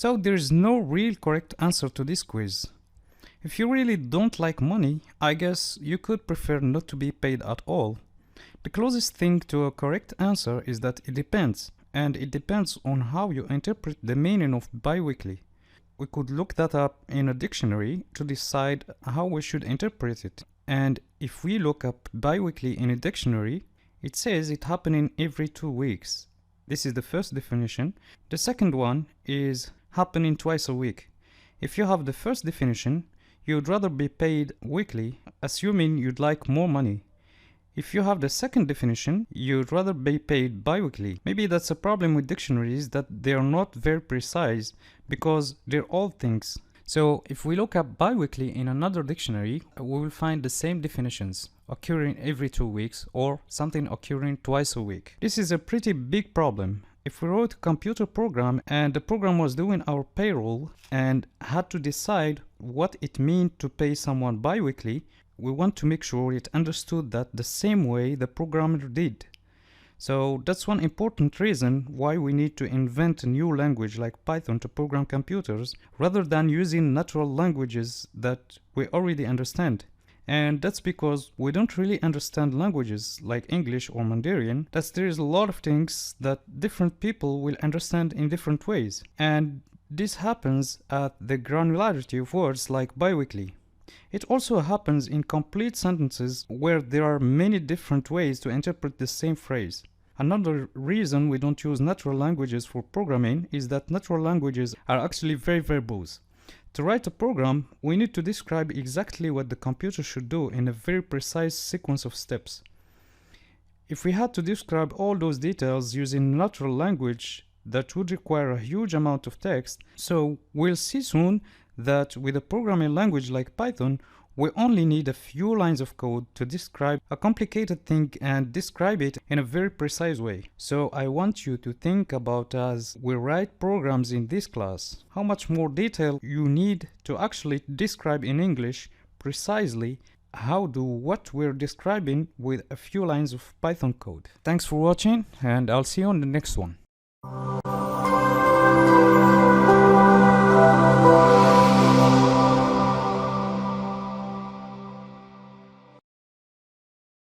So there is no real correct answer to this quiz. If you really don't like money, I guess you could prefer not to be paid at all. The closest thing to a correct answer is that it depends, and it depends on how you interpret the meaning of biweekly. We could look that up in a dictionary to decide how we should interpret it. And if we look up biweekly in a dictionary, it says it happening every 2 weeks. This is the first definition. The second one is happening twice a week. If you have the first definition, you'd rather be paid weekly, assuming you'd like more money. If you have the second definition, you'd rather be paid bi-weekly. Maybe that's a problem with dictionaries, that they are not very precise because they're all things. So if we look up bi-weekly in another dictionary, we will find the same definitions, occurring every 2 weeks or something occurring twice a week. This is a pretty big problem. If we wrote a computer program and the program was doing our payroll and had to decide what it means to pay someone bi-weekly, we want to make sure it understood that the same way the programmer did. So that's one important reason why we need to invent a new language like Python to program computers rather than using natural languages that we already understand. And that's because we don't really understand languages like English or Mandarin, that there is a lot of things that different people will understand in different ways. And this happens at the granularity of words like biweekly. It also happens in complete sentences where there are many different ways to interpret the same phrase. Another reason we don't use natural languages for programming is that natural languages are actually very verbose. To write a program, we need to describe exactly what the computer should do in a very precise sequence of steps. If we had to describe all those details using natural language, that would require a huge amount of text. So we'll see soon that with a programming language like Python, we only need a few lines of code to describe a complicated thing and describe it in a very precise way. So I want you to think about, as we write programs in this class, how much more detail you need to actually describe in English precisely how do what we're describing with a few lines of Python code. Thanks for watching, and I'll see you on the next one.